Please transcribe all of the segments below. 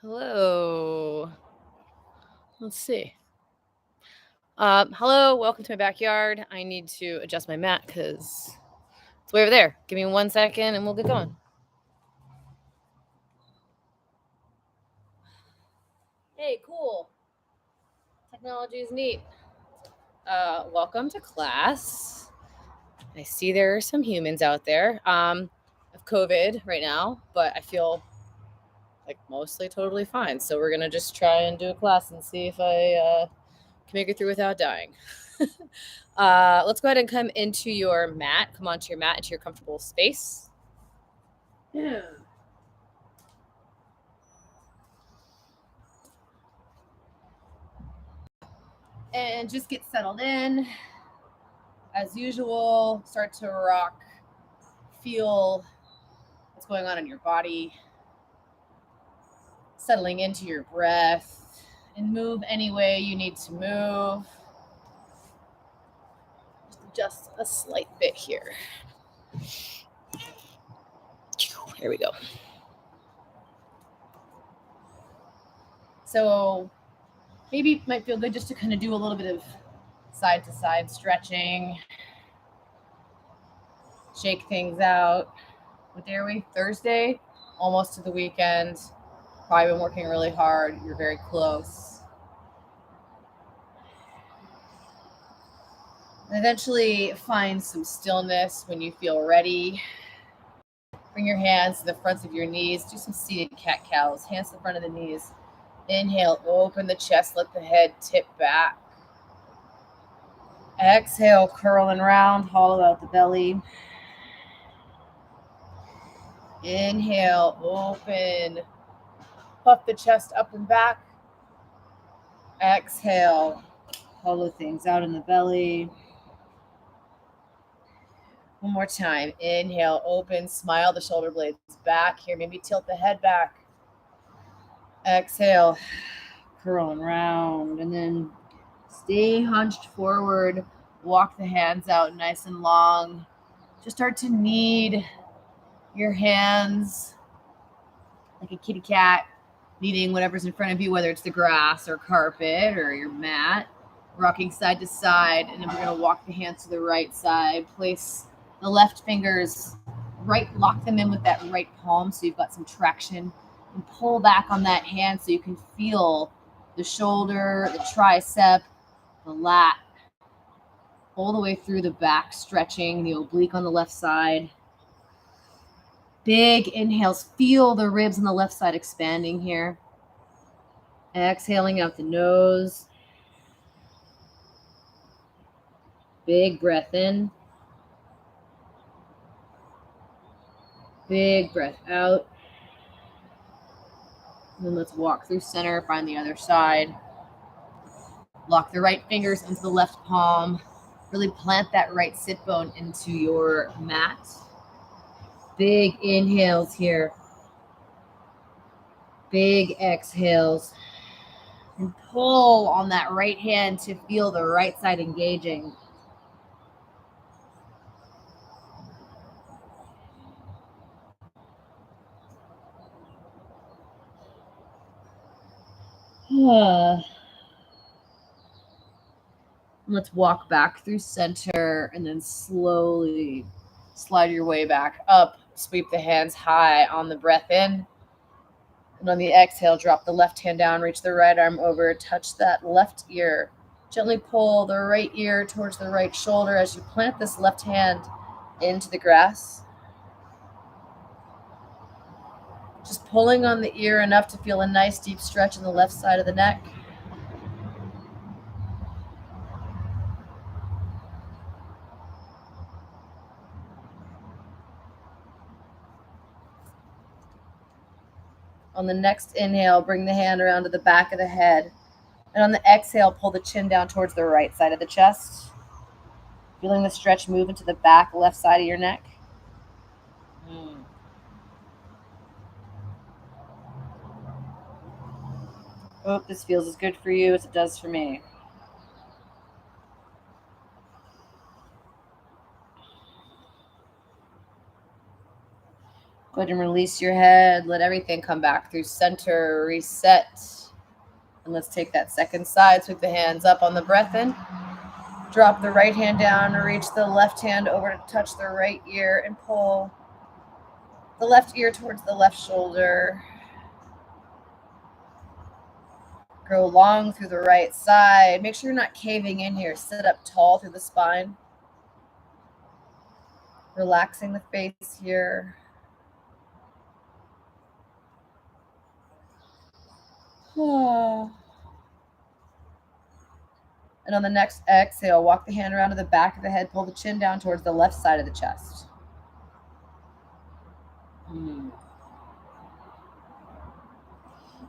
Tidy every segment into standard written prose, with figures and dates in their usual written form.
Hello. Let's see. Hello. Welcome to my backyard. I need to adjust my mat because it's way over there. Give me 1 second and we'll get going. Hey, cool. Technology is neat. Welcome to class. I see there are some humans out there. Of COVID right now, but I feel like mostly totally fine. So we're gonna just try and do a class and see if I can make it through without dying. Let's go ahead and come into your mat. Come onto your mat, into your comfortable space. Yeah. And just get settled in. As usual, start to rock. Feel what's going on in your body. Settling into your breath. And move any way you need to move. Just a slight bit here. Here we go. So maybe it might feel good just to kind of do a little bit of side to side stretching. Shake things out. What day are we? Thursday, almost to the weekend. Probably been working really hard. You're very close. And eventually find some stillness when you feel ready. Bring your hands to the fronts of your knees. Do some seated cat-cows. Hands to the front of the knees. Inhale, open the chest. Let the head tip back. Exhale, curl and round. Hollow out the belly. Inhale, open. Puff the chest up and back. Exhale, hollow things out in the belly. One more time. Inhale, open, smile the shoulder blades back here. Maybe tilt the head back. Exhale, curl and round. And then stay hunched forward. Walk the hands out nice and long. Just start to knead your hands like a kitty cat, kneading whatever's in front of you, whether it's the grass or carpet or your mat. Rocking side to side. And then we're going to walk the hands to the right side. Place the left fingers right, lock them in with that right palm so you've got some traction, and pull back on that hand so you can feel the shoulder, the tricep, the lat, all the way through the back, stretching the oblique on the left side. Big inhales, feel the ribs on the left side expanding here. Exhaling out the nose. Big breath in. Big breath out. And then let's walk through center, find the other side. Lock the right fingers into the left palm. Really plant that right sit bone into your mat. Big inhales here. Big exhales. And pull on that right hand to feel the right side engaging. Let's walk back through center and then slowly slide your way back up. Sweep the hands high on the breath in. And on the exhale, drop the left hand down, reach the right arm over, touch that left ear. Gently pull the right ear towards the right shoulder as you plant this left hand into the grass. Just pulling on the ear enough to feel a nice deep stretch in the left side of the neck. On the next inhale, bring the hand around to the back of the head. And on the exhale, pull the chin down towards the right side of the chest. Feeling the stretch move into the back left side of your neck. Hope this feels as good for you as it does for me. Go ahead and release your head. Let everything come back through center. Reset. And let's take that second side. Sweep the hands up on the breath in. Drop the right hand down. Reach the left hand over to touch the right ear and pull the left ear towards the left shoulder. Go long through the right side. Make sure you're not caving in here. Sit up tall through the spine. Relaxing the face here. And on the next exhale, walk the hand around to the back of the head. Pull the chin down towards the left side of the chest.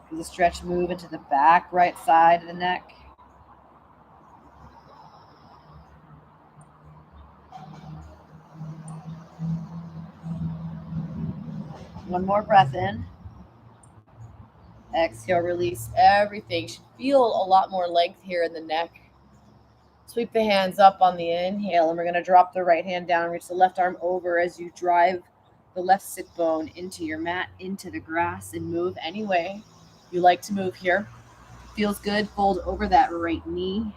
Feel the stretch move into the back right side of the neck. One more breath in. Exhale, release everything. You should feel a lot more length here in the neck. Sweep the hands up on the inhale, and we're going to drop the right hand down. Reach the left arm over as you drive the left sit bone into your mat, into the grass, and move any way you like to move here. Feels good, fold over that right knee.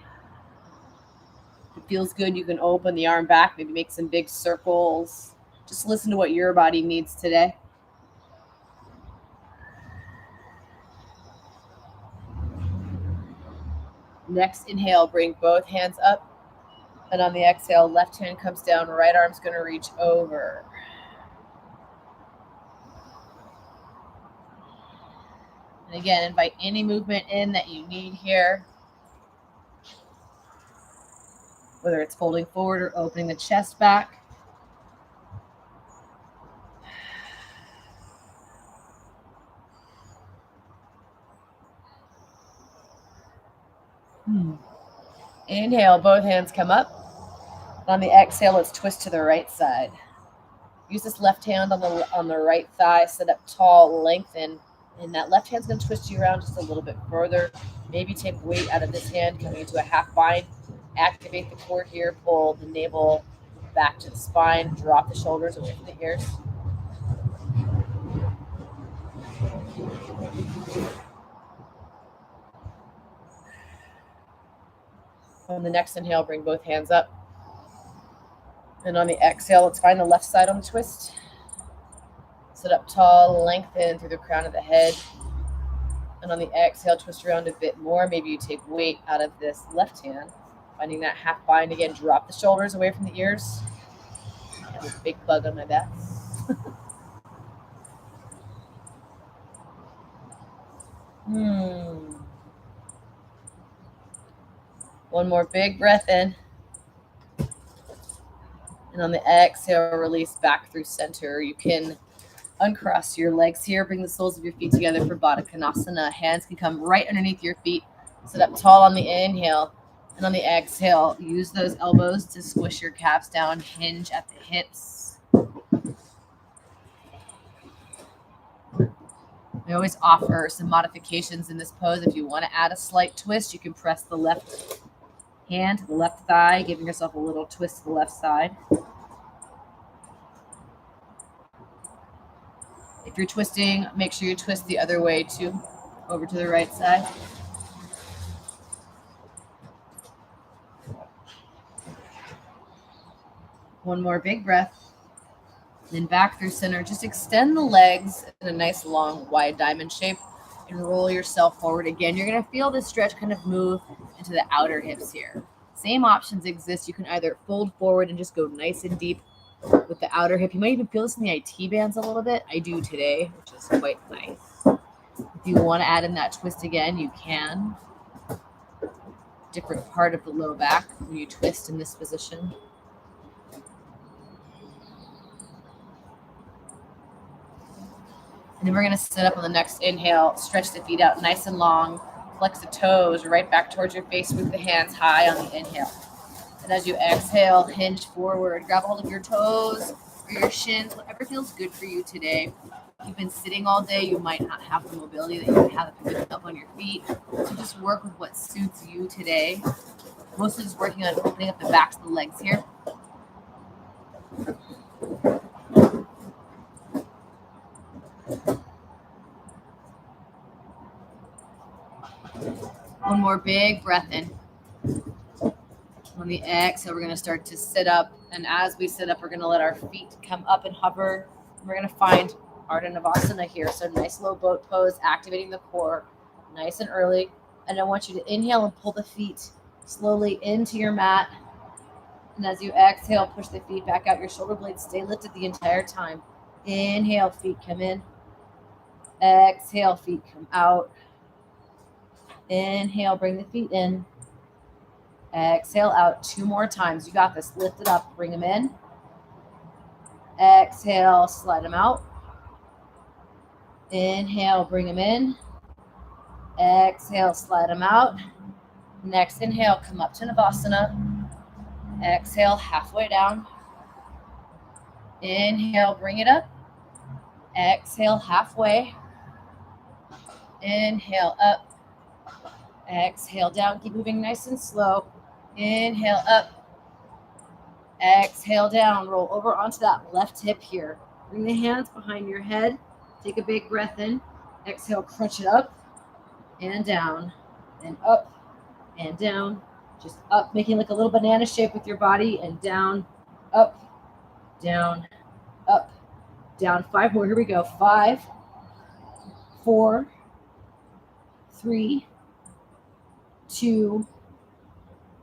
If it feels good, you can open the arm back, maybe make some big circles. Just listen to what your body needs today. Next inhale, bring both hands up. And on the exhale, left hand comes down, right arm's going to reach over. And again, invite any movement in that you need here. Whether it's folding forward or opening the chest back. Inhale, both hands come up. On the exhale, let's twist to the right side. Use this left hand on the right thigh, sit up tall, lengthen, and that left hand's going to twist you around just a little bit further. Maybe take weight out of this hand, coming into a half bind. Activate the core here, pull the navel back to the spine, drop the shoulders away from the ears. On the next inhale, bring both hands up. And on the exhale, let's find the left side on the twist. Sit up tall, lengthen through the crown of the head. And on the exhale, twist around a bit more. Maybe you take weight out of this left hand. Finding that half bind again, drop the shoulders away from the ears. I have a big bug on my back. One more big breath in. And on the exhale, release back through center. You can uncross your legs here. Bring the soles of your feet together for Baddha Konasana. Hands can come right underneath your feet. Sit up tall on the inhale. And on the exhale, use those elbows to squish your calves down. Hinge at the hips. We always offer some modifications in this pose. If you want to add a slight twist, you can press the left hand to the left thigh, giving yourself a little twist to the left side. If you're twisting, make sure you twist the other way too, over to the right side. One more big breath. Then back through center. Just extend the legs in a nice long wide diamond shape and roll yourself forward again. You're going to feel this stretch kind of move into the outer hips here. Same options exist. You can either fold forward and just go nice and deep with the outer hip. You might even feel this in the IT bands a little bit. I do today, which is quite nice. If you want to add in that twist again, you can. Different part of the low back when you twist in this position. And then we're going to sit up on the next inhale, stretch the feet out nice and long, flex the toes right back towards your face, with the hands high on the inhale. And as you exhale, hinge forward, grab hold of your toes or your shins, whatever feels good for you today. If you've been sitting all day, you might not have the mobility that you would have if you've been up on your feet. So just work with what suits you today. Mostly just working on opening up the backs of the legs here. One more big breath in. On the exhale, we're going to start to sit up. And as we sit up, we're going to let our feet come up and hover. We're going to find Ardha Navasana here. So nice low boat pose, activating the core nice and early. And I want you to inhale and pull the feet slowly into your mat. And as you exhale, push the feet back out. Your shoulder blades stay lifted the entire time. Inhale, feet come in. Exhale, feet come out. Inhale, bring the feet in. Exhale out 2 more times. You got this. Lift it up. Bring them in. Exhale, slide them out. Inhale, bring them in. Exhale, slide them out. Next inhale, come up to Navasana. Exhale, halfway down. Inhale, bring it up. Exhale, halfway. Inhale, up. Exhale, down. Keep moving nice and slow. Inhale, up. Exhale, down. Roll over onto that left hip here. Bring the hands behind your head. Take a big breath in. Exhale, crunch it up and down and up and down. Just up, making like a little banana shape with your body, and down, up, down, up, down. 5 more. Here we go. 5, 4, 3, 2,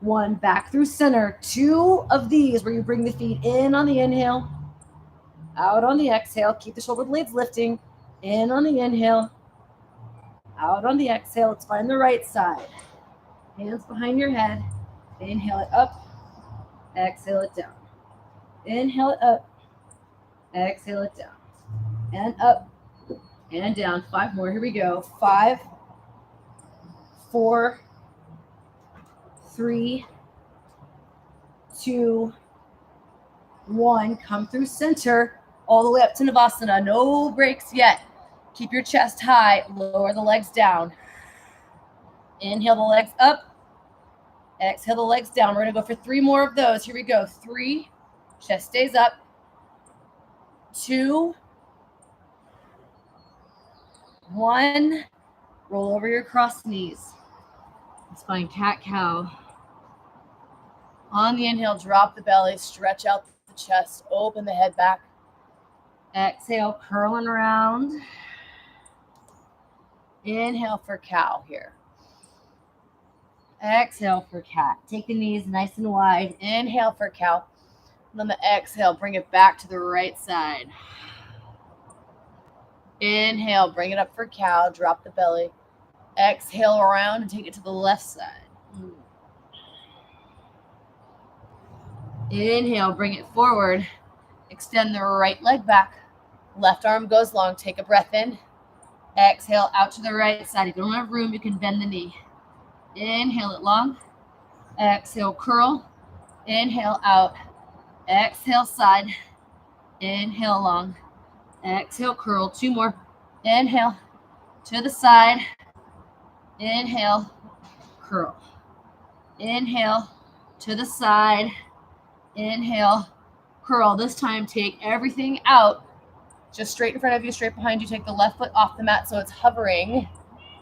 1. Back through center. 2 of these where you bring the feet in on the inhale, out on the exhale. Keep the shoulder blades lifting. In on the inhale, out on the exhale. Let's find the right side. Hands behind your head. Inhale it up. Exhale it down. Inhale it up. Exhale it down. And up and down. 5 more. Here we go. 5, 4, 3, 2, 1. Come through center all the way up to Navasana. No breaks yet. Keep your chest high. Lower the legs down. Inhale the legs up. Exhale the legs down. We're going to go for 3 more of those. Here we go. 3. Chest stays up. 2. 1. Roll over your crossed knees. Let's find cat-cow. On the inhale, drop the belly. Stretch out the chest. Open the head back. Exhale, curling around. Inhale for cow here. Exhale for cat. Take the knees nice and wide. Inhale for cow. And on the exhale, bring it back to the right side. Inhale, bring it up for cow. Drop the belly. Exhale around and take it to the left side. Inhale, bring it forward. Extend the right leg back. Left arm goes long. Take a breath in. Exhale out to the right side. If you don't have room, you can bend the knee. Inhale it long. Exhale, curl. Inhale out. Exhale, side. Inhale, long. Exhale, curl. 2 more. Inhale to the side. Inhale, curl. Inhale to the side. Inhale, curl. This time, take everything out. Just straight in front of you, straight behind you. Take the left foot off the mat so it's hovering.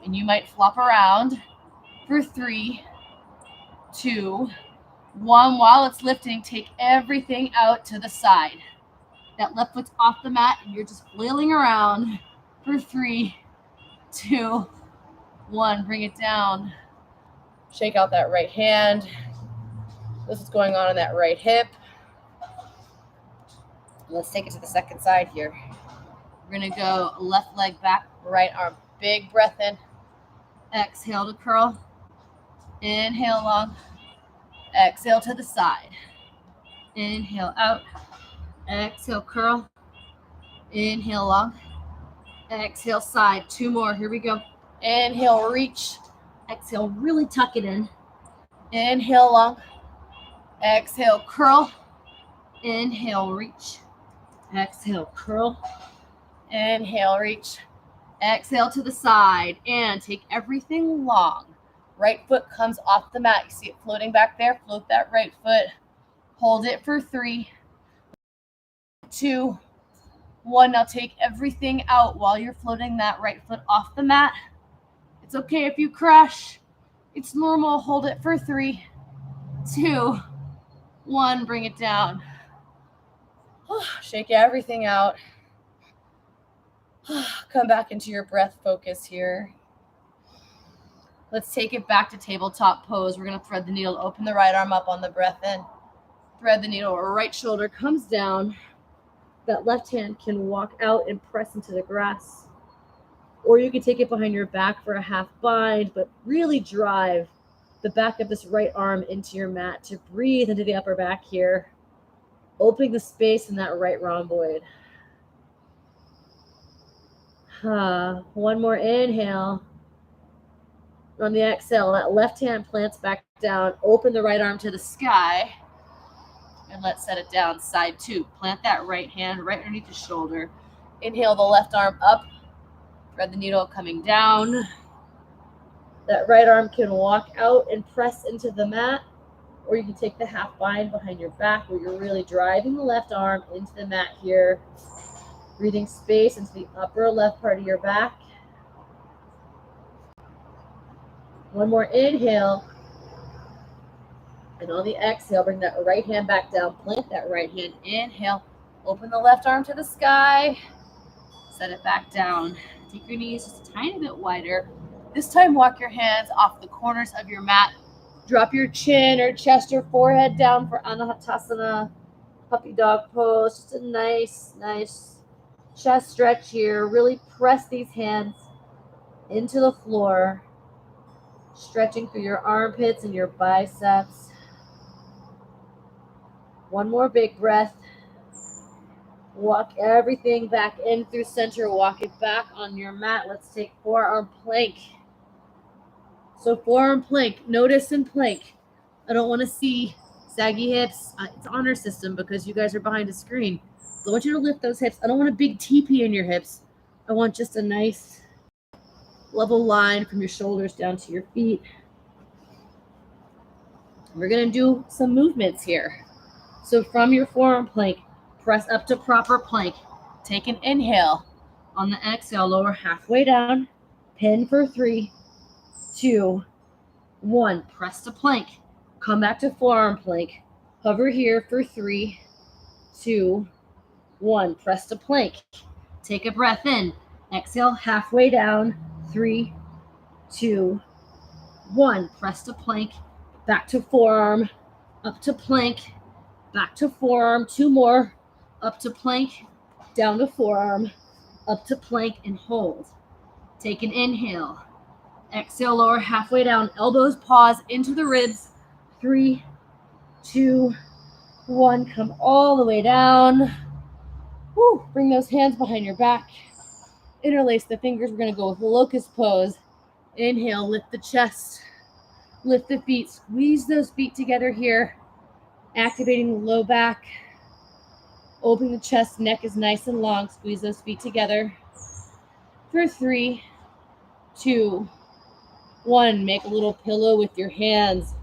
And you might flop around for 3, 2, 1. While it's lifting, take everything out to the side. That left foot's off the mat and you're just flailing around for 3, 2, 1. Bring it down. Shake out that right hand. This is going on in that right hip. Let's take it to the second side here. We're going to go left leg back, right arm. Big breath in. Exhale to curl. Inhale long. Exhale to the side. Inhale out. Exhale curl. Inhale long. Exhale side. 2 more. Here we go. Inhale reach. Exhale really tuck it in. Inhale long. Exhale curl. Inhale reach. Exhale curl. Inhale reach. Exhale to the side and take everything long. Right foot comes off the mat. You see it floating back there. Float that right foot. Hold it for 3, 2, 1. Now take everything out while you're floating that right foot off the mat. It's okay if you crash. It's normal. Hold it for 3, 2, 1. Bring it down. Shake everything out. Come back into your breath focus here. Let's take it back to tabletop pose. We're going to thread the needle. Open the right arm up on the breath in. Thread the needle. Right shoulder comes down. That left hand can walk out and press into the grass. Or you can take it behind your back for a half bind, but really drive the back of this right arm into your mat to breathe into the upper back here, opening the space in that right rhomboid. One more inhale. On the exhale, that left hand plants back down. Open the right arm to the sky. And let's set it down. Side 2. Plant that right hand right underneath the shoulder. Inhale the left arm up. Thread the needle coming down. That right arm can walk out and press into the mat, or you can take the half bind behind your back where you're really driving the left arm into the mat here. Breathing space into the upper left part of your back. One more inhale. And on the exhale, bring that right hand back down. Plant that right hand. Inhale. Open the left arm to the sky. Set it back down. Take your knees just a tiny bit wider. This time, walk your hands off the corners of your mat. Drop your chin or chest or forehead down for Anahatasana, puppy dog pose. Just a nice chest stretch here. Really press these hands into the floor, stretching through your armpits and your biceps. One more big breath. Walk everything back in through center. Walk it back on your mat. Let's take forearm plank. So forearm plank. Notice in plank, I don't want to see saggy hips. It's honor system because you guys are behind a screen. So I want you to lift those hips. I don't want a big teepee in your hips. I want just a nice level line from your shoulders down to your feet. We're going to do some movements here. So from your forearm plank, press up to proper plank. Take an inhale. On the exhale, lower halfway down. Pin for 3, 2, 1. Press to plank. Come back to forearm plank. Hover here for 3, 2, 1. Press to plank. Take a breath in. Exhale halfway down. 3, 2, 1. Press to plank. Back to forearm. Up to plank. Back to forearm. 2 more. Up to plank. Down to forearm. Up to plank and hold. Take an inhale. Exhale, lower halfway down. Elbows pause into the ribs. 3, 2, 1. Come all the way down. Woo. Bring those hands behind your back. Interlace the fingers. We're going to go with locust pose. Inhale, lift the chest. Lift the feet. Squeeze those feet together here. Activating the low back. Opening the chest. Neck is nice and long. Squeeze those feet together. For 3, 2, 1. Make a little pillow with your hands.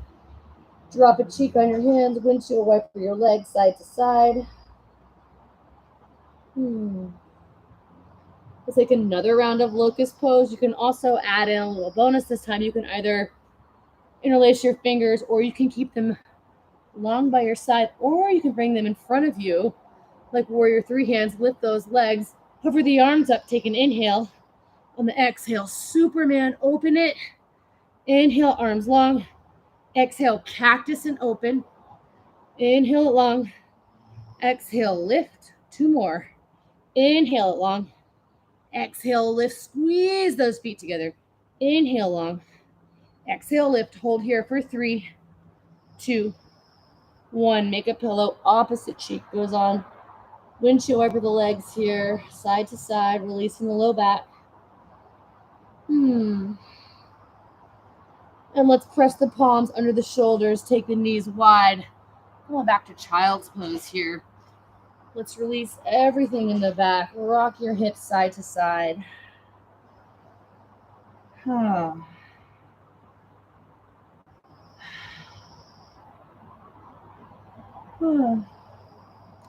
Drop a cheek on your hands. Windshield wiper your legs side to side. Let's take another round of locust pose. You can also add in a little bonus this time. You can either interlace your fingers, or you can keep them long by your side, or you can bring them in front of you like warrior 3 hands. Lift those legs. Hover the arms up. Take an inhale. On the exhale, Superman, open it. Inhale, arms long. Exhale, cactus and open. Inhale it long. Exhale, lift. 2 more. Inhale it long. Exhale, lift. Squeeze those feet together. Inhale long. Exhale, lift. Hold here for 3, 2, 1. Make a pillow. Opposite cheek goes on. Windshield wiper the legs here, side to side, releasing the low back. And let's press the palms under the shoulders. Take the knees wide. Come on back to child's pose here. Let's release everything in the back. Rock your hips side to side.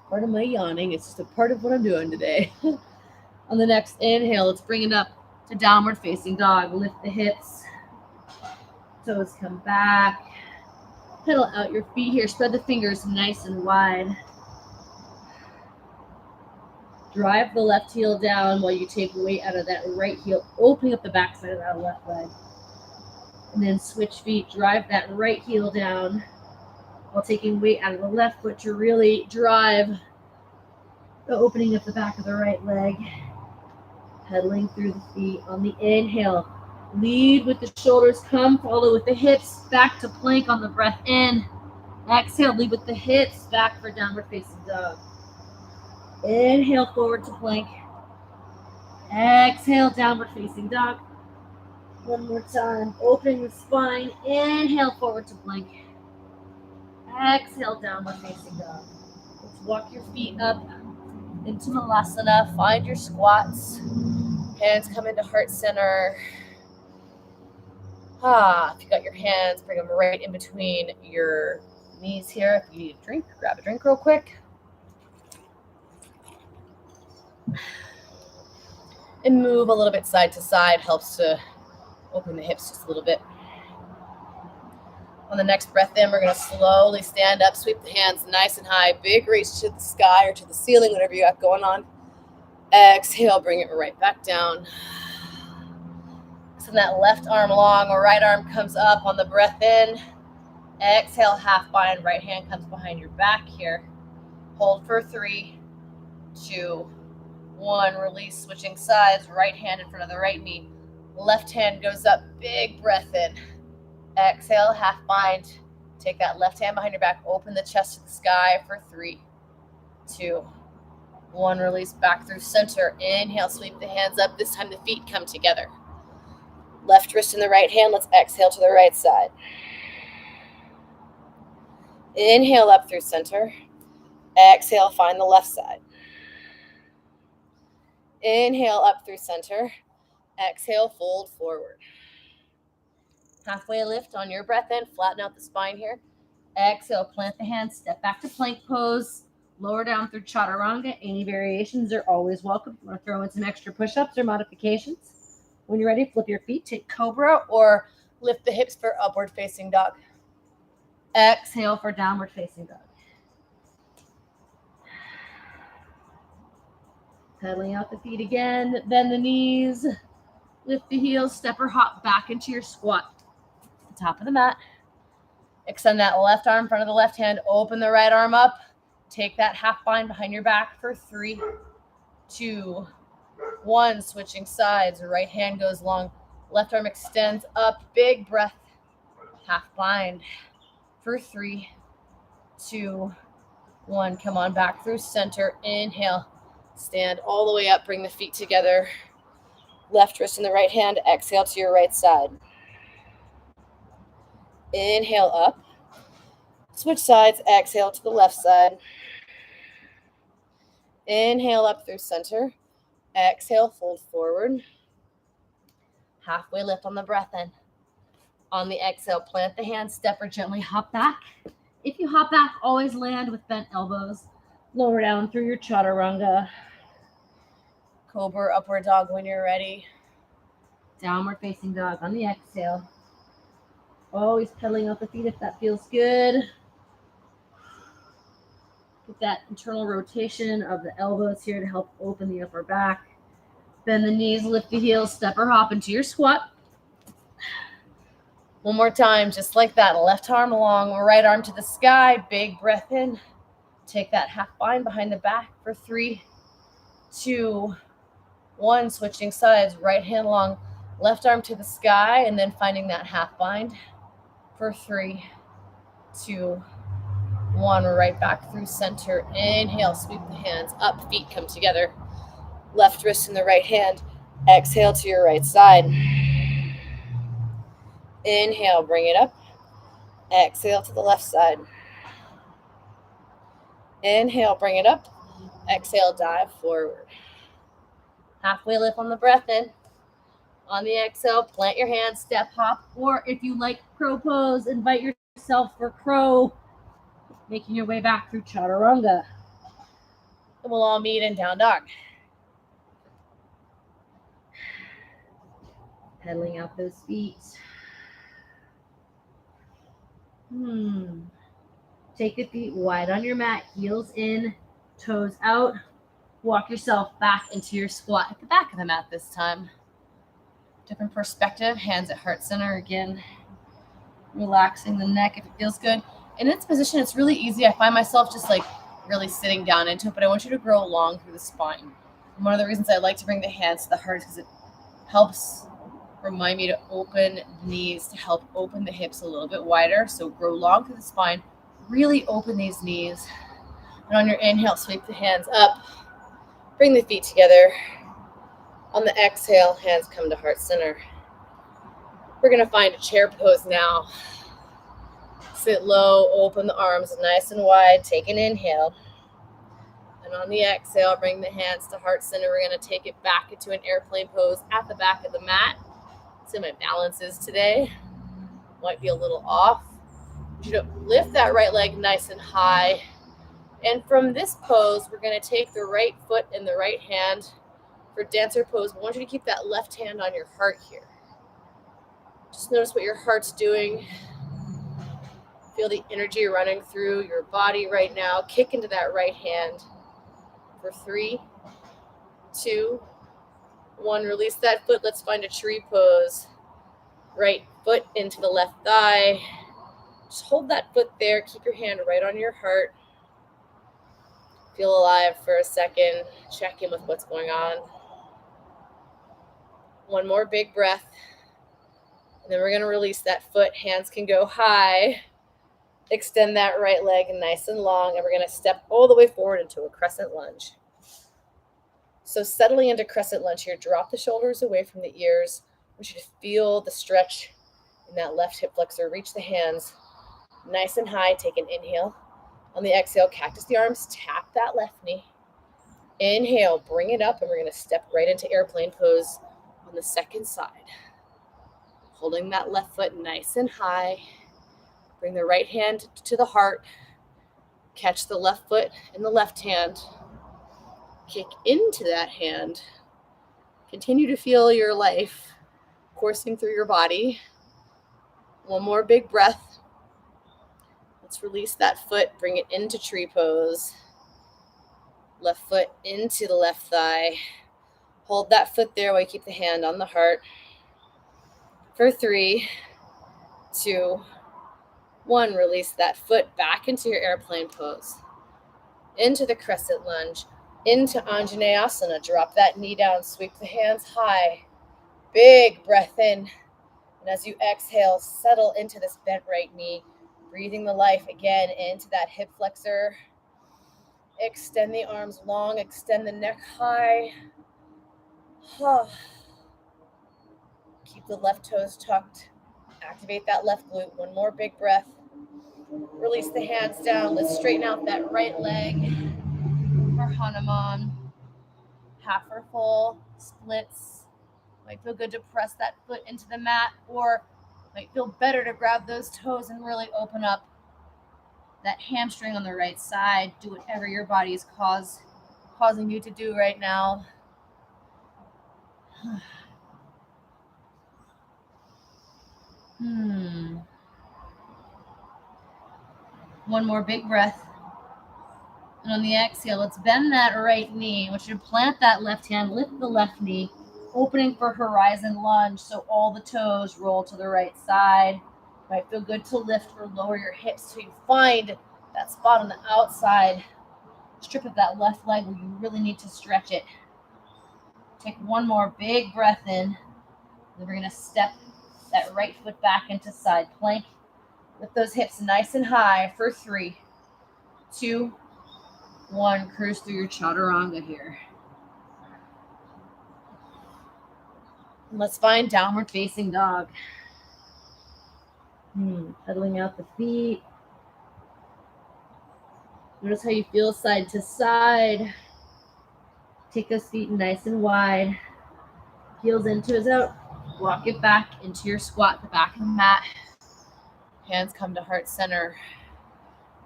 Part of my yawning. It's just a part of what I'm doing today. On the next inhale, let's bring it up to downward facing dog. Lift the hips, toes come back. Pedal out your feet here. Spread the fingers nice and wide. Drive the left heel down while you take weight out of that right heel, opening up the backside of that left leg. And then switch feet. Drive that right heel down while taking weight out of the left foot to really drive the opening of the back of the right leg. Pedaling through the feet. On the inhale, lead with the shoulders, come, follow with the hips, back to plank on the breath in. Exhale, lead with the hips, back for downward facing dog. Inhale, forward to plank. Exhale, downward facing dog. One more time, opening the spine. Inhale, forward to plank. Exhale, downward facing dog. Let's walk your feet up into Malasana. Find your squats. Hands come into heart center. If you got your hands, bring them right in between your knees here. If you need a drink, grab a drink real quick. And move a little bit side to side. Helps to open the hips just a little bit. On the next breath in, we're going to slowly stand up, sweep the hands nice and high. Big reach to the sky or to the ceiling, whatever you got going on. Exhale, bring it right back down. Send that left arm long, right arm comes up on the breath in. Exhale, half bind, right hand comes behind your back here. Hold for 3, 2, 1. Release, switching sides, right hand in front of the right knee. Left hand goes up, big breath in. Exhale, half bind. Take that left hand behind your back, open the chest to the sky for 3, 2, 1. Release back through center. Inhale, sweep the hands up. This time the feet come together. Left wrist in the right hand. Let's exhale to the right side. Inhale up through center. Exhale, find the left side. Inhale up through center. Exhale, fold forward. Halfway lift on your breath in. Flatten out the spine here. Exhale, plant the hands. Step back to plank pose. Lower down through chaturanga. Any variations are always welcome. You want to throw in some extra push-ups or modifications. When you're ready, flip your feet, take cobra or lift the hips for upward facing dog. Exhale for downward facing dog. Pedaling out the feet again, bend the knees, lift the heels, step or hop back into your squat. Top of the mat. Extend that left arm in front of the left hand, open the right arm up. Take that half bind behind your back for 3, 2, 1. Switching sides, right hand goes long, left arm extends up, big breath. Half bind for 3, 2, 1. Come on back through center. Inhale. Stand all the way up. Bring the feet together. Left wrist in the right hand. Exhale to your right side. Inhale up. Switch sides. Exhale to the left side. Inhale up through center. Exhale, fold forward. Halfway lift on the breath in. On the exhale, plant the hands, step or gently hop back. If you hop back, always land with bent elbows. Lower down through your chaturanga. Cobra, upward dog when you're ready. Downward facing dog on the exhale. Always pedaling out the feet if that feels good. Get that internal rotation of the elbows here to help open the upper back. Bend the knees, lift the heels, step or hop into your squat. One more time, just like that. Left arm long, right arm to the sky. Big breath in. Take that half bind behind the back for 3, 2, 1. Switching sides, right hand long, left arm to the sky, and then finding that half bind for 3, 2, 1. Right back through center. Inhale, sweep the hands up, feet come together. Left wrist in the right hand. Exhale to your right side. Inhale, bring it up. Exhale to the left side. Inhale, bring it up. Exhale, dive forward. Halfway lift on the breath in. On the exhale, plant your hands, step hop, or if you like crow pose, invite yourself for crow, making your way back through chaturanga. And we'll all meet in down dog. Pedaling out those feet. Take the feet wide on your mat, heels in, toes out. Walk yourself back into your squat at the back of the mat this time. Different perspective, hands at heart center again. Relaxing the neck if it feels good. In its position, it's really easy. I find myself just like really sitting down into it, but I want you to grow long through the spine. And one of the reasons I like to bring the hands to the heart is because it helps remind me to open the knees, to help open the hips a little bit wider. So grow long through the spine, really open these knees. And on your inhale, sweep the hands up, bring the feet together. On the exhale, hands come to heart center. We're going to find a chair pose now. Sit low, open the arms nice and wide, take an inhale. And on the exhale, bring the hands to heart center. We're going to take it back into an airplane pose at the back of the mat. See how my balance is today. Might be a little off. You know, lift that right leg nice and high. And from this pose, we're going to take the right foot in the right hand. For dancer pose, I want you to keep that left hand on your heart here. Just notice what your heart's doing. Feel the energy running through your body right now. Kick into that right hand. For 3, 2, 1. Release that foot. Let's find a tree pose. Right foot into the left thigh. Just hold that foot there. Keep your hand right on your heart. Feel alive for a second. Check in with what's going on. One more big breath. And then we're going to release that foot. Hands can go high. Extend that right leg nice and long. And we're going to step all the way forward into a crescent lunge. So settling into crescent lunge here, drop the shoulders away from the ears. I want you to feel the stretch in that left hip flexor. Reach the hands nice and high. Take an inhale. On the exhale, cactus the arms. Tap that left knee. Inhale, bring it up. And we're going to step right into airplane pose on the second side. Holding that left foot nice and high. Bring the right hand to the heart. Catch the left foot in the left hand. Kick into that hand. Continue to feel your life coursing through your body. One more big breath. Let's release that foot. Bring it into tree pose. Left foot into the left thigh. Hold that foot there while you keep the hand on the heart. For 3, 2, 1. Release that foot back into your airplane pose. Into the crescent lunge. Into Anjaneyasana. Drop that knee down. Sweep the hands high. Big breath in. And as you exhale, settle into this bent right knee. Breathing the life again into that hip flexor. Extend the arms long. Extend the neck high. Keep the left toes tucked. Activate that left glute. One more big breath. Release the hands down. Let's straighten out that right leg for Hanuman. Half or full splits. Might feel good to press that foot into the mat, or might feel better to grab those toes and really open up that hamstring on the right side. Do whatever your body is causing you to do right now. One more big breath. And on the exhale, let's bend that right knee. I want you to plant that left hand, lift the left knee, opening for horizon lunge. So all the toes roll to the right side. Might feel good to lift or lower your hips so you find that spot on the outside strip of that left leg where you really need to stretch it. Take one more big breath in. Then we're going to step that right foot back into side plank. Lift those hips nice and high for 3, 2, 1. Cruise through your chaturanga here. And let's find downward facing dog. Pedaling out the feet. Notice how you feel side to side. Take those feet nice and wide. Heels in, toes out. Walk it back into your squat, the back of the mat. Hands come to heart center.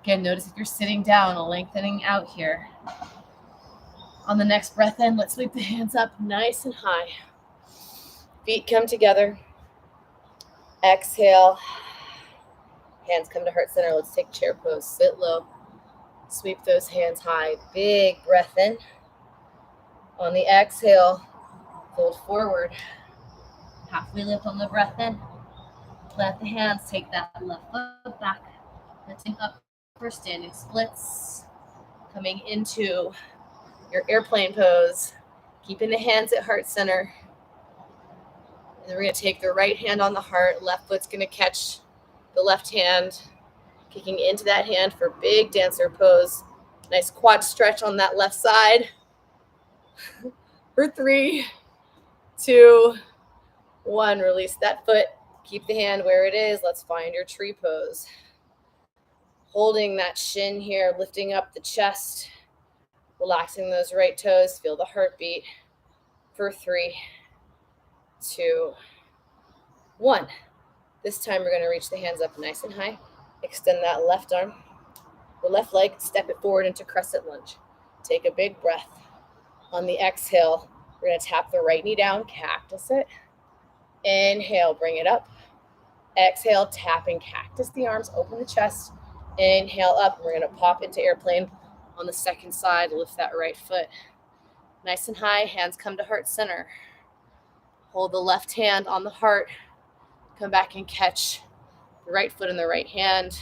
Again, notice if you're sitting down, lengthening out here. On the next breath in, let's sweep the hands up nice and high. Feet come together. Exhale. Hands come to heart center. Let's take chair pose. Sit low. Sweep those hands high. Big breath in. On the exhale, fold forward. Halfway lift on the breath in. Plant the hands. Take that left foot back. Lifting up for standing splits. Coming into your airplane pose. Keeping the hands at heart center. And then we're going to take the right hand on the heart. Left foot's going to catch the left hand. Kicking into that hand for big dancer pose. Nice quad stretch on that left side. For 3, 2, 1. Release that foot. Keep the hand where it is. Let's find your tree pose. Holding that shin here, lifting up the chest. Relaxing those right toes. Feel the heartbeat. For 3, 2, 1. This time we're going to reach the hands up nice and high. Extend that left arm. The left leg, step it forward into crescent lunge. Take a big breath. On the exhale, we're going to tap the right knee down, cactus it. Inhale, bring it up. Exhale, tap and cactus the arms, open the chest. Inhale up, we're going to pop into airplane on the second side. Lift that right foot. Nice and high, hands come to heart center. Hold the left hand on the heart. Come back and catch the right foot in the right hand.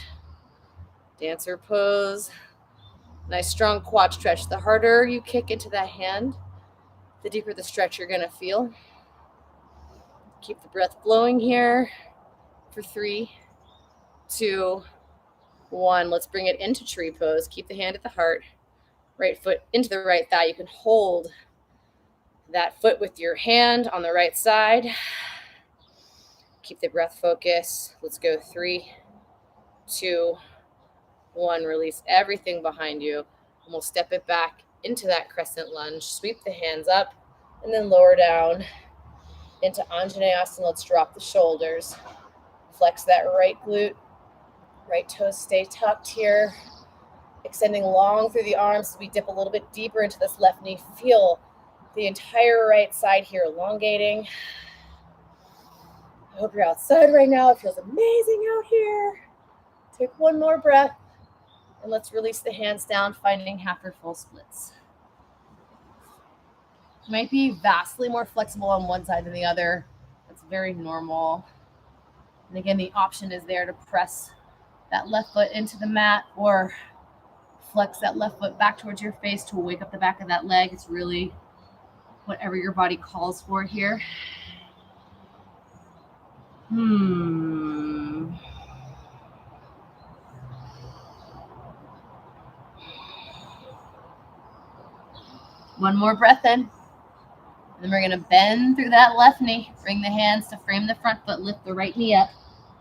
Dancer pose. Nice strong quad stretch. The harder you kick into that hand, the deeper the stretch you're going to feel. Keep the breath flowing here for 3, 2, 1. Let's bring it into tree pose. Keep the hand at the heart. Right foot into the right thigh. You can hold that foot with your hand on the right side. Keep the breath focus. Let's go 3, 2, 1. Release everything behind you. And we'll step it back into that crescent lunge. Sweep the hands up and then lower down into Anjaneyasana. Let's drop the shoulders. Flex that right glute. Right toes stay tucked here. Extending long through the arms as we dip a little bit deeper into this left knee. Feel the entire right side here elongating. I hope you're outside right now. It feels amazing out here. Take one more breath. And let's release the hands down, finding half or full splits. You might be vastly more flexible on one side than the other. That's very normal. And again, the option is there to press that left foot into the mat or flex that left foot back towards your face to wake up the back of that leg. It's really whatever your body calls for here. One more breath in. And then we're going to bend through that left knee. Bring the hands to frame the front foot. Lift the right knee up.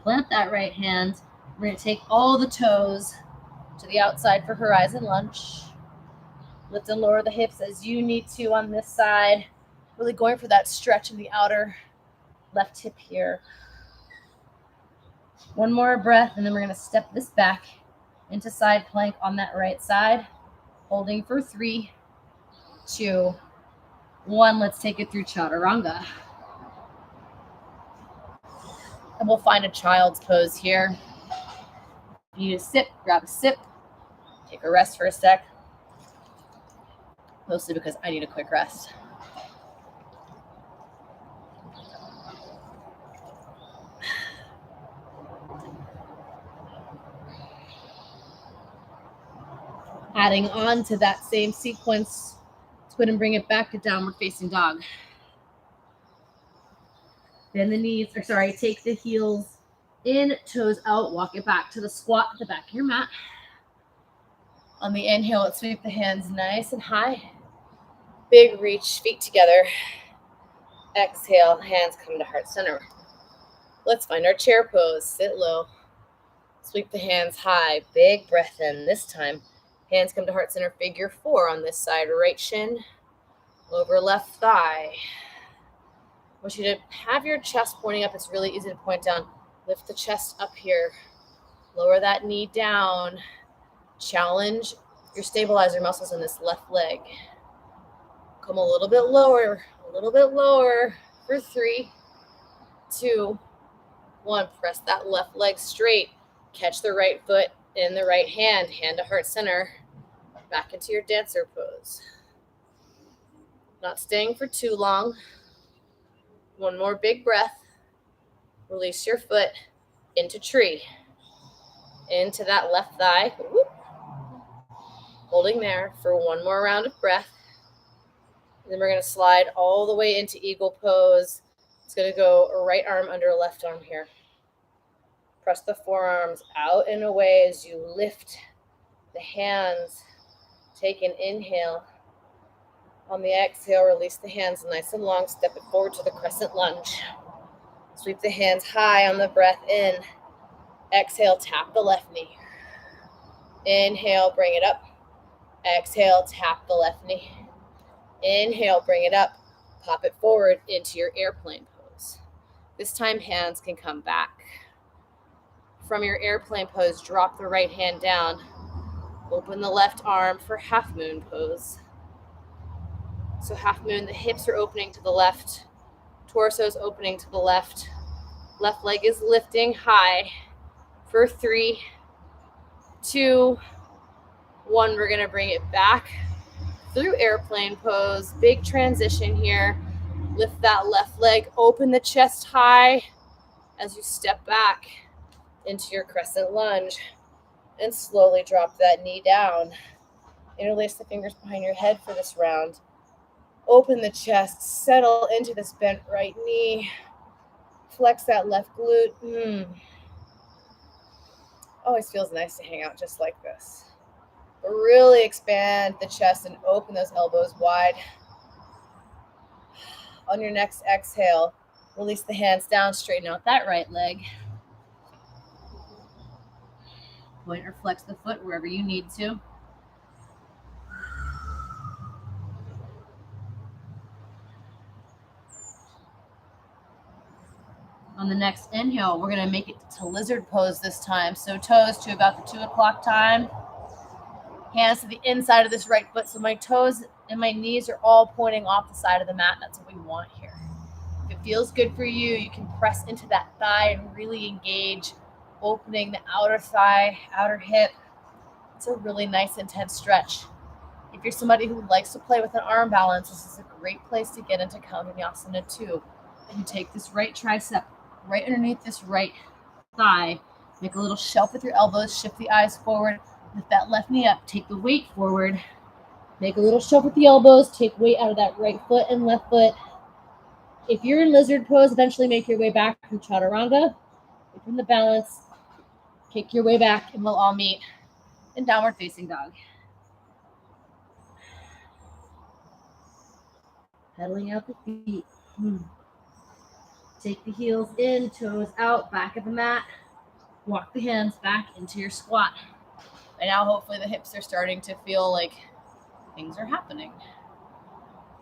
Plant that right hand. We're going to take all the toes to the outside for horizon lunge. Lift and lower the hips as you need to on this side. Really going for that stretch in the outer left hip here. One more breath, and then we're going to step this back into side plank on that right side. Holding for 3, 2, 1. Let's take it through chaturanga. And we'll find a child's pose here. If you need a sip, grab a sip. Take a rest for a sec. Mostly because I need a quick rest. Adding on to that same sequence, let's go ahead and bring it back to downward facing dog. Bend the knees, take the heels in, toes out, walk it back to the squat at the back of your mat. On the inhale, let's sweep the hands nice and high. Big reach, feet together. Exhale, hands come to heart center. Let's find our chair pose. Sit low. Sweep the hands high. Big breath in. This time, hands come to heart center. Figure 4 on this side. Right shin over left thigh. I want you to have your chest pointing up. It's really easy to point down. Lift the chest up here. Lower that knee down. Challenge your stabilizer muscles in this left leg. Come a little bit lower for 3, 2, 1. Press that left leg straight. Catch the right foot in the right hand, hand to heart center. Back into your dancer pose. Not staying for too long. One more big breath. Release your foot into tree. Into that left thigh. Whoop. Holding there for one more round of breath. And then we're going to slide all the way into eagle pose. It's going to go right arm under left arm here. Press the forearms out and away as you lift the hands. Take an inhale. On the exhale, release the hands nice and long. Step it forward to the crescent lunge. Sweep the hands high on the breath in. Exhale, tap the left knee. Inhale, bring it up. Exhale, tap the left knee. Inhale, bring it up. Pop it forward into your airplane pose. This time, hands can come back. From your airplane pose, drop the right hand down. Open the left arm for half moon pose. So half moon, the hips are opening to the left. Torso is opening to the left. Left leg is lifting high for 3, 2, 1. We're going to bring it back through airplane pose. Big transition here. Lift that left leg. Open the chest high as you step back into your crescent lunge. And slowly drop that knee down. Interlace the fingers behind your head for this round. Open the chest. Settle into this bent right knee. Flex that left glute. Always feels nice to hang out just like this. But really expand the chest and open those elbows wide. On your next exhale, release the hands down, straighten out that right leg. Point or flex the foot wherever you need to. On the next inhale, we're going to make it to lizard pose this time. So toes to about the 2 o'clock time. Hands to the inside of this right foot. So my toes and my knees are all pointing off the side of the mat. That's what we want here. If it feels good for you, you can press into that thigh and really engage, opening the outer thigh, outer hip. It's a really nice, intense stretch. If you're somebody who likes to play with an arm balance, this is a great place to get into Vinyasa too. And you take this right tricep right underneath this right thigh. Make a little shelf with your elbows. Shift the eyes forward. Lift that left knee up. Take the weight forward. Make a little shelf with the elbows. Take weight out of that right foot and left foot. If you're in lizard pose, eventually make your way back through chaturanga. If you're in the balance, kick your way back and we'll all meet in downward facing dog. Pedaling out the feet. Take the heels in, toes out, back of the mat. Walk the hands back into your squat. And now hopefully the hips are starting to feel like things are happening.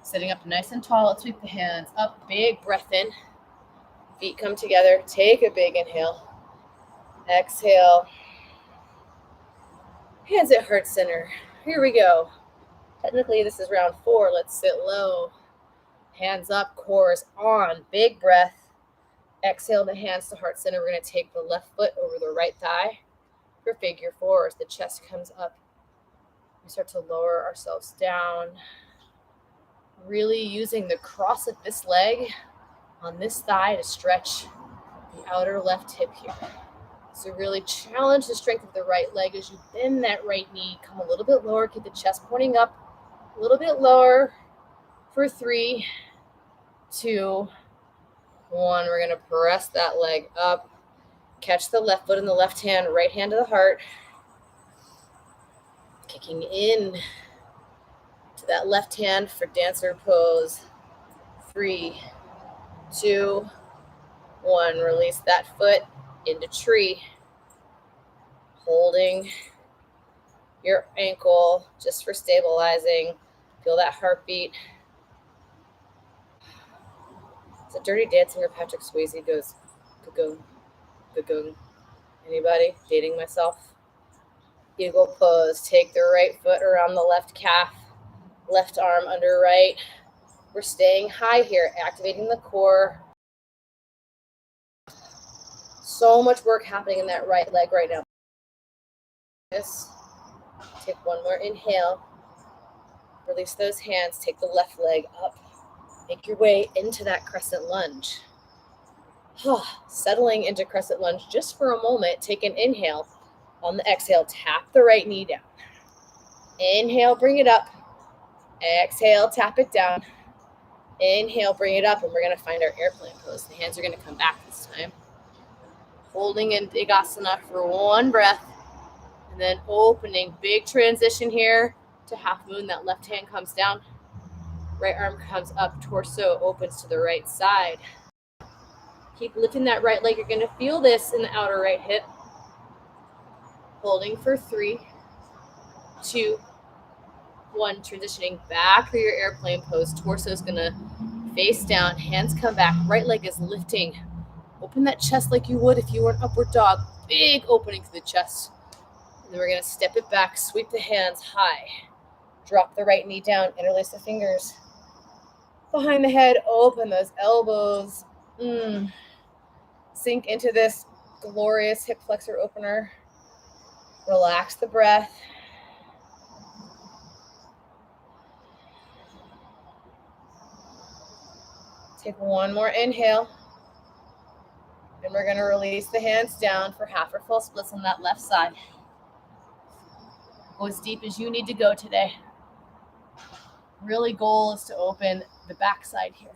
Sitting up nice and tall, let's sweep the hands up. Big breath in. Feet come together. Take a big inhale. Exhale. Hands at heart center. Here we go. Technically, this is round 4. Let's sit low. Hands up, core is on. Big breath. Exhale the hands to heart center. We're going to take the left foot over the right thigh for figure 4 as the chest comes up. We start to lower ourselves down. Really using the cross of this leg on this thigh to stretch the outer left hip here. So really challenge the strength of the right leg as you bend that right knee. Come a little bit lower. Keep the chest pointing up. A little bit lower for 3, 2, 1. We're going to press that leg up. Catch the left foot in the left hand, right hand to the heart. Kicking in to that left hand for dancer pose. 3, 2, 1. Release that foot into tree. Holding your ankle just for stabilizing. Feel that heartbeat. Is it Dirty Dancing where Patrick Swayze goes, gagoon, gagoon? Anybody? Dating myself? Eagle pose. Take the right foot around the left calf. Left arm under right. We're staying high here, activating the core. So much work happening in that right leg right now. Take one more inhale. Release those hands. Take the left leg up. Make your way into that crescent lunge. Settling into crescent lunge just for a moment. Take an inhale. On the exhale, tap the right knee down. Inhale, bring it up. Exhale, tap it down. Inhale, bring it up, and we're going to find our airplane pose. The hands are going to come back this time. Holding in big asana for one breath, and then opening. Big transition here to half moon. That left hand comes down. Right arm comes up. Torso opens to the right side. Keep lifting that right leg. You're going to feel this in the outer right hip. Holding for 3, 2, 1. Transitioning back for your airplane pose. Torso is going to face down. Hands come back. Right leg is lifting. Open that chest like you would if you were an upward dog. Big opening to the chest. And then we're going to step it back. Sweep the hands high. Drop the right knee down. Interlace the fingers. Behind the head. Open those elbows. Sink into this glorious hip flexor opener. Relax the breath. Take one more inhale. And we're going to release the hands down for half or full splits on that left side. Go as deep as you need to go today. Really goal is to open the back side here.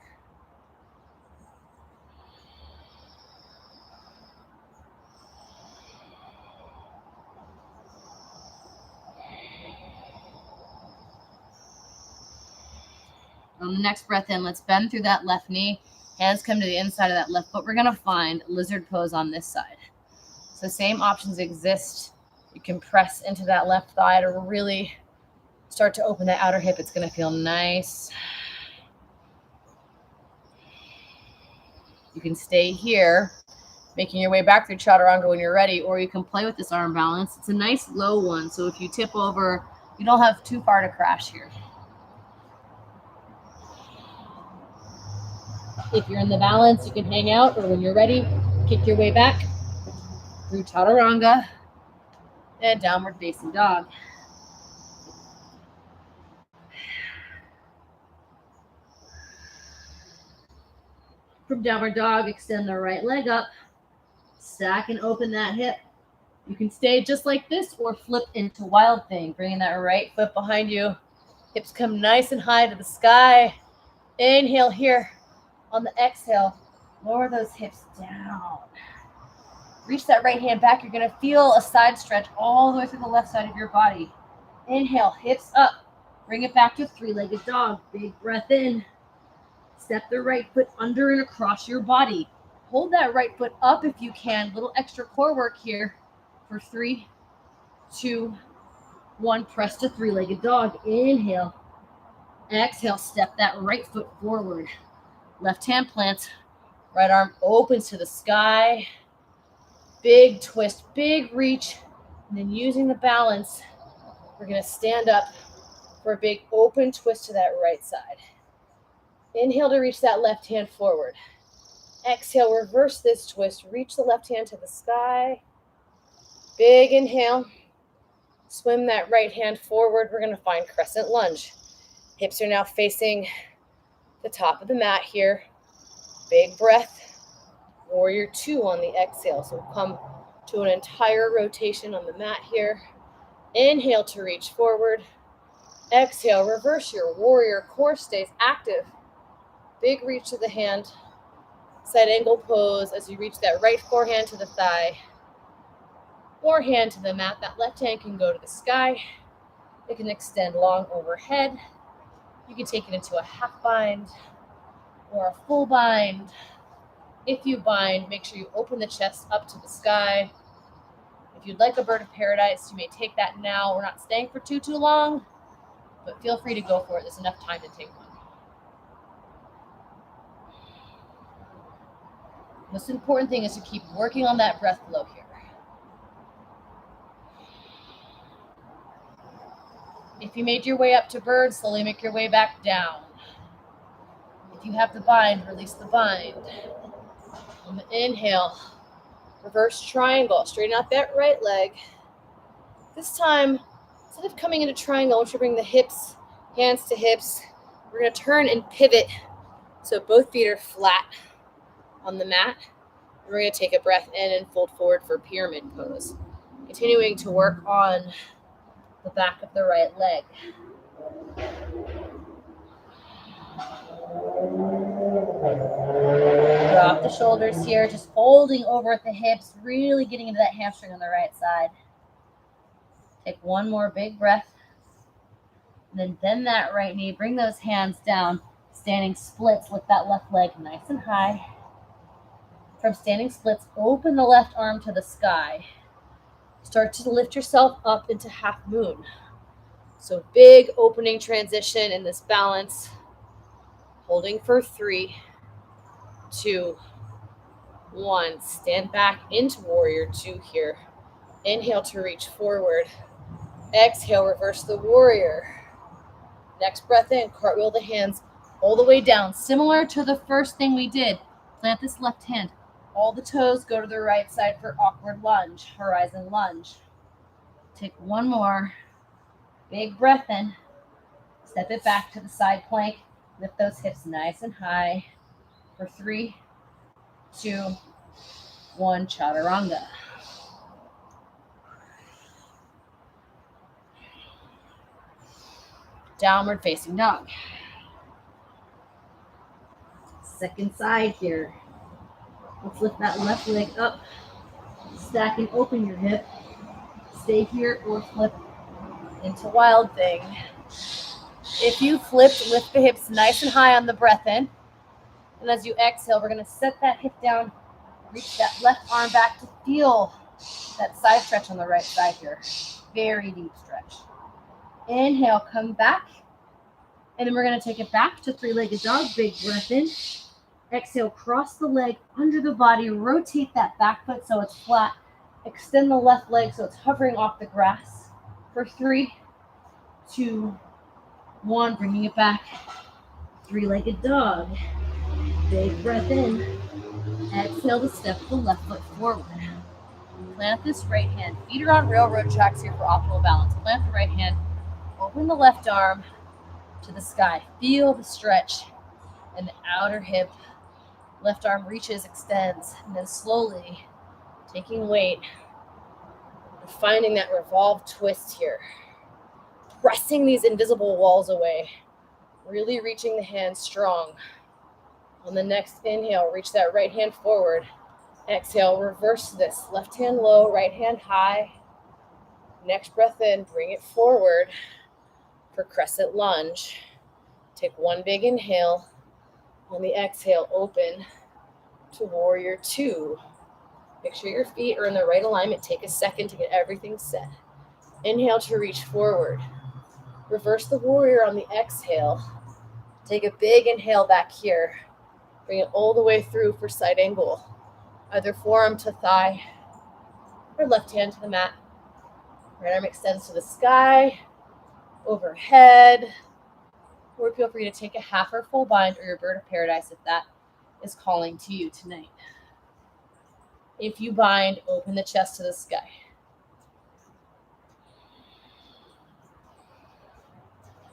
On the next breath in, let's bend through that left knee. Hands come to the inside of that left foot. We're going to find lizard pose on this side. So same options exist. You can press into that left thigh to really start to open that outer hip. It's going to feel nice. You can stay here, making your way back through chaturanga when you're ready, or you can play with this arm balance. It's a nice low one, so if you tip over, you don't have too far to crash here. If you're in the balance, you can hang out, or when you're ready, kick your way back through chaturanga and downward facing dog. From downward dog, extend the right leg up, stack and open that hip. You can stay just like this or flip into wild thing, bringing that right foot behind you. Hips come nice and high to the sky. Inhale here. On the exhale, lower those hips down. Reach that right hand back. You're going to feel a side stretch all the way through the left side of your body. Inhale, hips up. Bring it back to three-legged dog. Big breath in. Step the right foot under and across your body. Hold that right foot up if you can. Little extra core work here for 3, 2, 1. Press to three-legged dog. Inhale. Exhale, step that right foot forward. Left hand plants. Right arm opens to the sky. Big twist, big reach. And then using the balance, we're going to stand up for a big open twist to that right side. Inhale to reach that left hand forward. Exhale, reverse this twist. Reach the left hand to the sky. Big inhale. Swim that right hand forward. We're going to find crescent lunge. Hips are now facing the top of the mat here. Big breath. Warrior 2 on the exhale. So we'll come to an entire rotation on the mat here. Inhale to reach forward. Exhale, reverse your warrior. Core stays active. Big reach to the hand. Side angle pose as you reach that right forehand to the thigh. Forehand to the mat. That left hand can go to the sky. It can extend long overhead. You can take it into a half bind or a full bind. If you bind, make sure you open the chest up to the sky. If you'd like a bird of paradise, you may take that now. We're not staying for too long, but feel free to go for it. There's enough time to take one. Most important thing is to keep working on that breath flow here. If you made your way up to bird, slowly make your way back down. If you have the bind, release the bind. On the inhale, Reverse triangle. Straighten out that right leg. This time, instead of coming into triangle, I want you to bring the hips, hands to hips. We're going to turn and pivot so both feet are flat on the mat. And we're going to take a breath in and fold forward for pyramid pose. Continuing to work on the back of the right leg. Drop the shoulders here, just folding over at the hips, really getting into that hamstring on the right side. Take one more big breath. And then bend that right knee, bring those hands down. Standing splits, lift that left leg nice and high. From standing splits, open the left arm to the sky. Start to lift yourself up into half moon. So big opening transition in this balance. Holding for 3, 2, 1. Stand back into warrior 2 here. Inhale to reach forward. Exhale, reverse the warrior. Next breath in, cartwheel the hands all the way down. Similar to the first thing we did. Plant this left hand. All the toes go to the right side for awkward lunge, horizon lunge. Take one more. Big breath in. Step it back to the side plank. Lift those hips nice and high. For 3, 2, 1, chaturanga. Downward facing dog. Second side here. Let's lift that left leg up. Stack and open your hip. Stay here or flip into wild thing. If you flipped, lift the hips nice and high on the breath in. And as you exhale, we're going to set that hip down. Reach that left arm back to feel that side stretch on the right side here. Very deep stretch. Inhale, come back. And then we're going to take it back to three-legged dog. Big breath in. Exhale, cross the leg under the body. Rotate that back foot so it's flat. Extend the left leg so it's hovering off the grass. For 3, 2, 1. Bringing it back. Three-legged dog. Big breath in. Exhale to step the left foot forward. Plant this right hand. Feet are on railroad tracks here for optimal balance. Plant the right hand. Open the left arm to the sky. Feel the stretch in the outer hip. Left arm reaches, extends, and then slowly taking weight and finding that revolved twist here. Pressing these invisible walls away. Really reaching the hand strong. On the next inhale, reach that right hand forward. Exhale, reverse this. Left hand low, right hand high. Next breath in, bring it forward for crescent lunge. Take one big inhale. On the exhale, open to warrior 2. Make sure your feet are in the right alignment. Take a second to get everything set. Inhale to reach forward. Reverse the warrior on the exhale. Take a big inhale back here. Bring it all the way through for side angle. Either forearm to thigh or left hand to the mat. Right arm extends to the sky, overhead. Or feel free to take a half or full bind or your bird of paradise if that is calling to you tonight. If you bind, open the chest to the sky.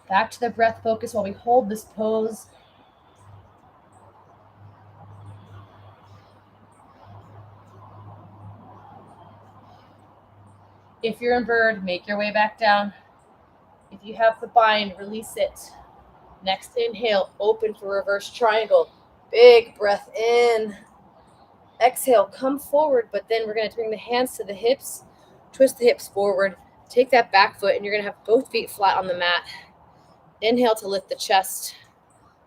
Back to the breath focus while we hold this pose. If you're in bird, make your way back down. If you have the bind, release it. Next inhale, open for reverse triangle. Big breath in. Exhale, come forward, but then we're going to bring the hands to the hips, twist the hips forward, take that back foot, and you're going to have both feet flat on the mat. Inhale to lift the chest,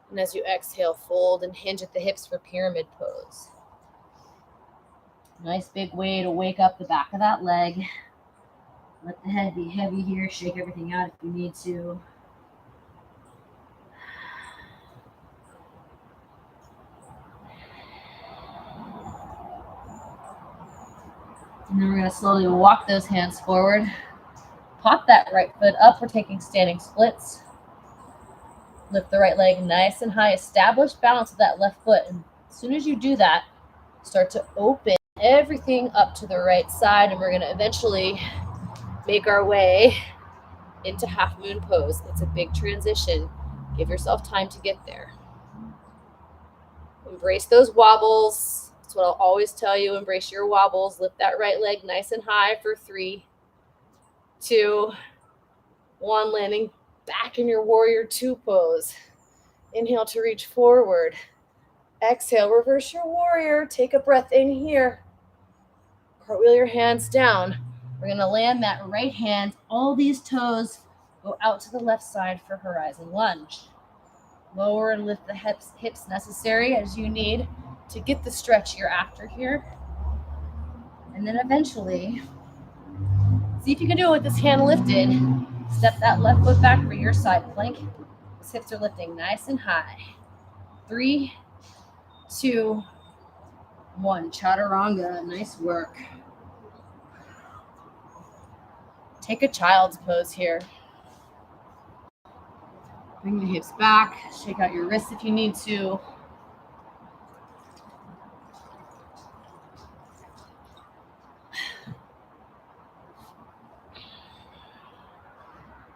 and as you exhale, fold and hinge at the hips for pyramid pose. Nice big way to wake up the back of that leg. Let the head be heavy here. Shake everything out if you need to. And then we're going to slowly walk those hands forward. Pop that right foot up. We're taking standing splits. Lift the right leg nice and high. Establish balance with that left foot. And as soon as you do that, start to open everything up to the right side, and we're going to eventually make our way into half moon pose. It's a big transition. Give yourself time to get there. Embrace those wobbles. That's what I'll always tell you. Embrace your wobbles. Lift that right leg nice and high for 3, 2, 1. Landing back in your warrior 2 pose. Inhale to reach forward. Exhale, reverse your warrior. Take a breath in here. Cartwheel your hands down. We're going to land that right hand. All these toes go out to the left side for horizon lunge. Lower and lift the hips necessary as you need to get the stretch you're after here. And then eventually, see if you can do it with this hand lifted. Step that left foot back for your side plank. Those hips are lifting nice and high. 3, 2, 1. Chaturanga. Nice work. Take a child's pose here. Bring the hips back. Shake out your wrists if you need to.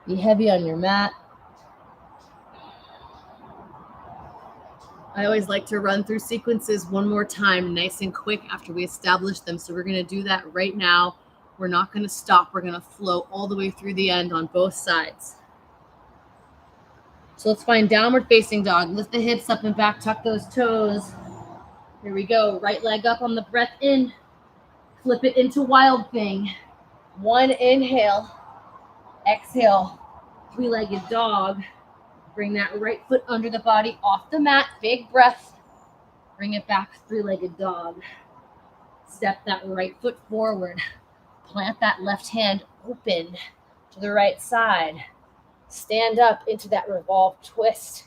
Be heavy on your mat. I always like to run through sequences one more time, nice and quick after we establish them. So we're going to do that right now. We're not going to stop. We're going to flow all the way through the end on both sides. So let's find downward facing dog. Lift the hips up and back, tuck those toes. Here we go. Right leg up on the breath in. Flip it into wild thing. 1 inhale. Exhale. 3-legged dog. Bring that right foot under the body off the mat. Big breath. Bring it back. 3-legged dog. Step that right foot forward. Plant that left hand open to the right side. Stand up into that revolved twist.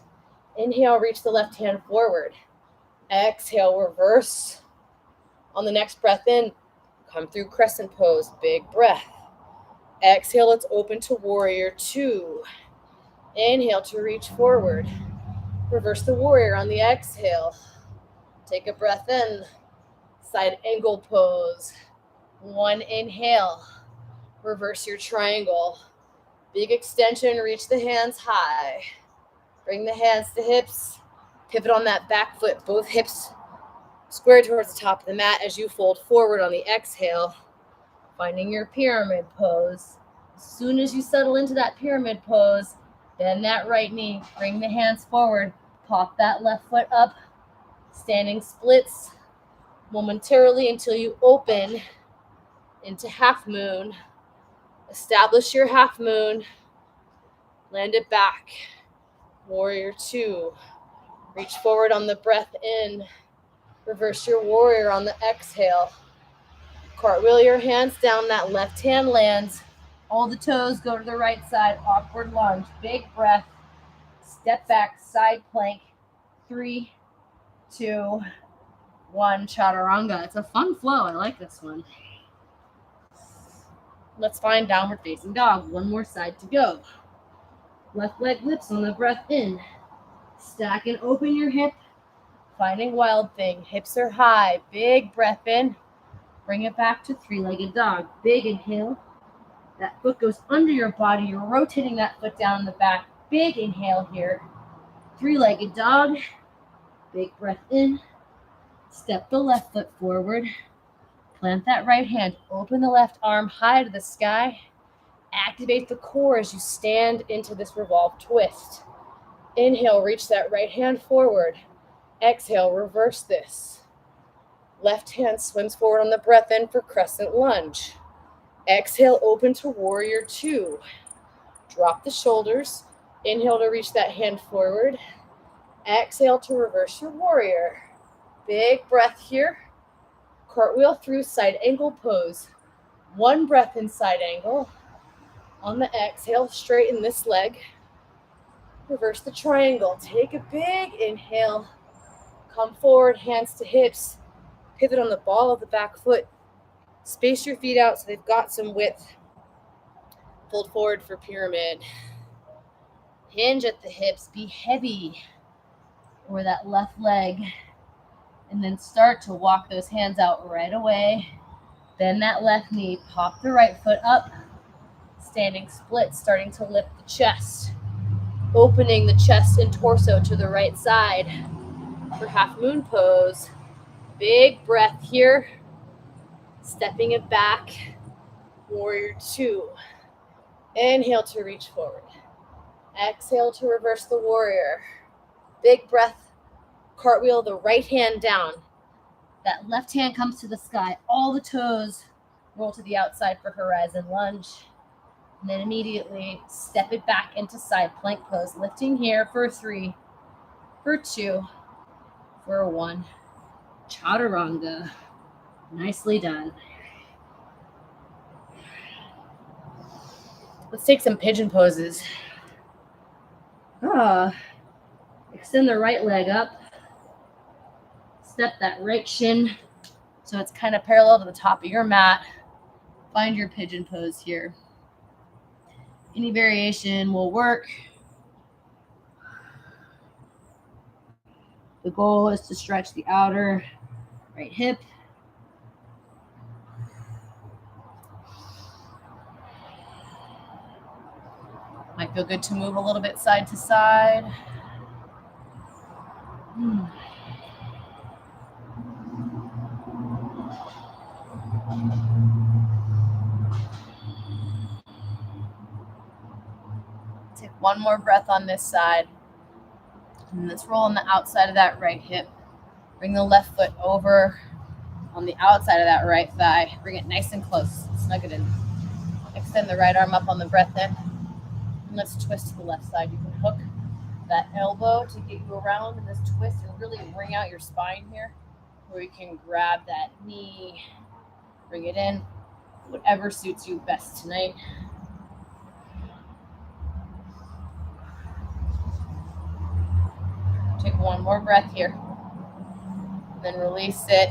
Inhale, reach the left hand forward. Exhale, reverse. On the next breath in, come through crescent pose. Big breath. Exhale, let's open to warrior 2. Inhale to reach forward. Reverse the warrior on the exhale. Take a breath in. Side angle pose. 1 inhale. Reverse your triangle. Big extension, reach the hands high. Bring the hands to hips. Pivot on that back foot, both hips square towards the top of the mat as you fold forward on the exhale. Finding your pyramid pose. As soon as you settle into that pyramid pose, bend that right knee, bring the hands forward, pop that left foot up, standing splits momentarily until you open into half moon. Establish your half moon, land it back. Warrior 2, reach forward on the breath in, reverse your warrior on the exhale. Cartwheel your hands down, that left hand lands. All the toes go to the right side, awkward lunge, big breath. Step back, side plank. 3, 2, 1, chaturanga. It's a fun flow. I like this one. Let's find downward facing dog. One more side to go. Left leg lifts on the breath in. Stack and open your hip. Finding wild thing. Hips are high. Big breath in. Bring it back to 3-legged dog. Big inhale. That foot goes under your body. You're rotating that foot down in the back. Big inhale here. 3-legged dog. Big breath in. Step the left foot forward. Plant that right hand. Open the left arm high to the sky. Activate the core as you stand into this revolved twist. Inhale, reach that right hand forward. Exhale, reverse this. Left hand swims forward on the breath in for crescent lunge. Exhale, open to warrior 2. Drop the shoulders. Inhale to reach that hand forward. Exhale to reverse your warrior. Big breath here. Cartwheel through side angle pose. 1 breath in side angle. On the exhale, straighten this leg. Reverse the triangle. Take a big inhale. Come forward, hands to hips. Pivot on the ball of the back foot. Space your feet out so they've got some width. Fold forward for pyramid. Hinge at the hips. Be heavy over that left leg. And then start to walk those hands out right away. Bend that left knee, pop the right foot up. Standing split, starting to lift the chest. Opening the chest and torso to the right side for half moon pose. Big breath here. Stepping it back. Warrior two. Inhale to reach forward. Exhale to reverse the warrior. Big breath. Cartwheel the right hand down. That left hand comes to the sky. All the toes roll to the outside for horizon lunge. And then immediately step it back into side plank pose. Lifting here for 3, for 2, for 1. Chaturanga. Nicely done. Let's take some pigeon poses. Extend the right leg up. Step that right shin so it's kind of parallel to the top of your mat. Find your pigeon pose here. Any variation will work. The goal is to stretch the outer right hip. Might feel good to move a little bit side to side. Take one more breath on this side. And let's roll on the outside of that right hip. Bring the left foot over on the outside of that right thigh. Bring it nice and close. Snug it in. Extend the right arm up on the breath in. And let's twist to the left side. You can hook that elbow to get you around in this twist and really bring out your spine here, where you can grab that knee, bring it in, whatever suits you best tonight. Take one more breath here. Then release it.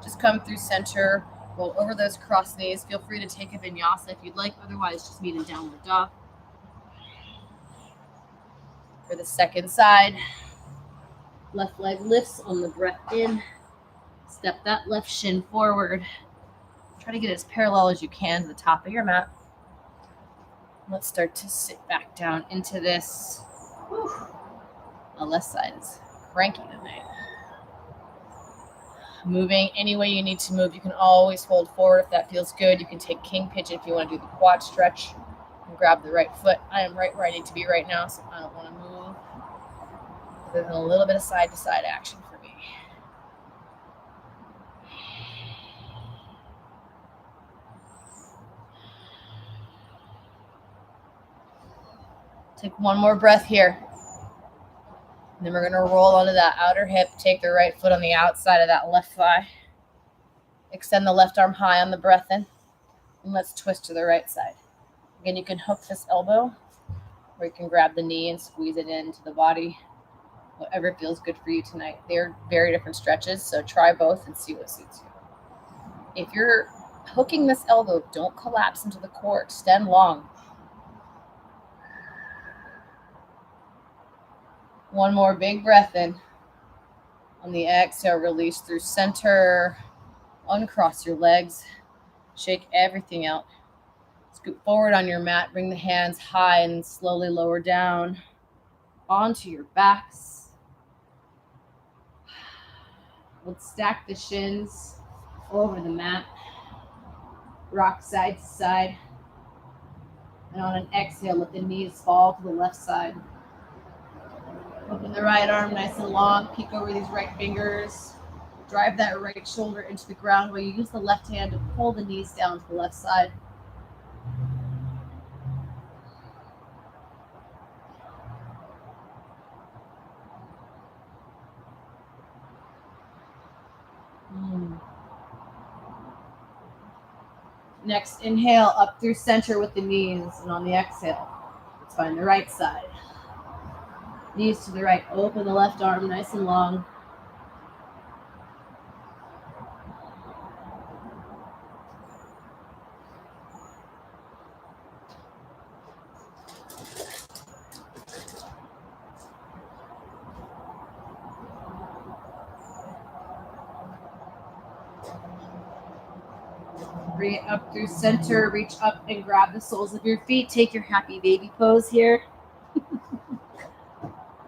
Just come through center. Roll over those cross knees. Feel free to take a vinyasa if you'd like. Otherwise, just meet in downward dog. For the second side, left leg lifts on the breath in. Step that left shin forward. Try to get as parallel as you can to the top of your mat. Let's start to sit back down into this. Whew. The left side is cranky tonight. Moving any way you need to move. You can always fold forward if that feels good. You can take king pigeon if you want to do the quad stretch and grab the right foot. I am right where I need to be right now, so I don't want to move. Other than a little bit of side to side action for me. Take one more breath here. And then we're going to roll onto that outer hip. Take the right foot on the outside of that left thigh. Extend the left arm high on the breath in. And let's twist to the right side. Again, you can hook this elbow, or you can grab the knee and squeeze it into the body. Whatever feels good for you tonight. They're very different stretches, so try both and see what suits you. If you're hooking this elbow, don't collapse into the core. Extend long. One more big breath in. On the exhale, release through center. Uncross your legs. Shake everything out. Scoot forward on your mat. Bring the hands high and slowly lower down onto your backs. Let's stack the shins over the mat. Rock side to side. And on an exhale, let the knees fall to the left side. Open the right arm nice and long. Peek over these right fingers. Drive that right shoulder into the ground while you use the left hand to pull the knees down to the left side. Next, inhale up through center with the knees, and on the exhale, let's find the right side. Knees to the right, open the left arm nice and long. Bring it up through center. Reach up and grab the soles of your feet. Take your happy baby pose here.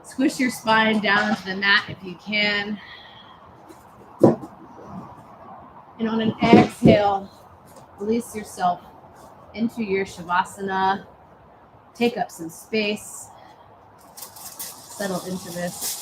Squish your spine down into the mat if you can. And on an exhale, release yourself into your Shavasana. Take up some space. Settle into this.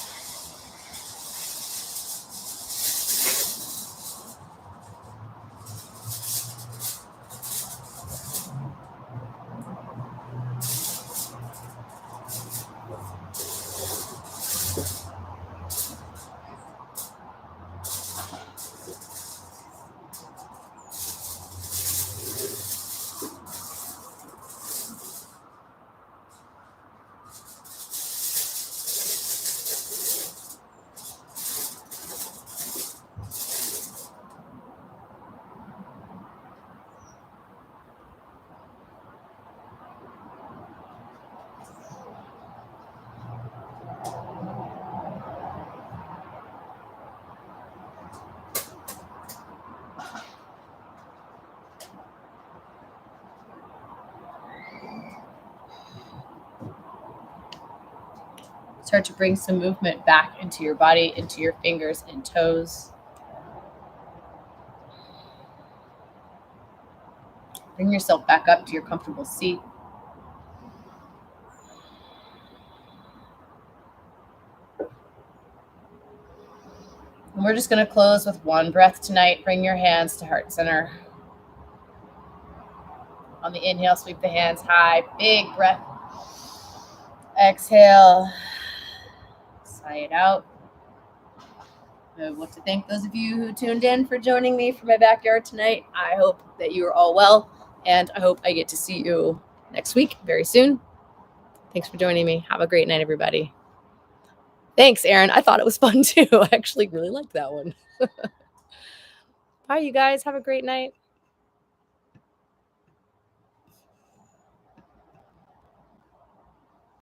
Start to bring some movement back into your body, into your fingers and toes. Bring yourself back up to your comfortable seat. And we're just going to close with one breath tonight. Bring your hands to heart center. On the inhale, sweep the hands high. Big breath. Exhale. Sigh it out. I want to thank those of you who tuned in for joining me for my backyard tonight. I hope that you are all well, and I hope I get to see you next week very soon. Thanks for joining me. Have a great night, everybody. Thanks, Erin. I thought it was fun too. I actually really liked that one. Bye, you guys. Have a great night.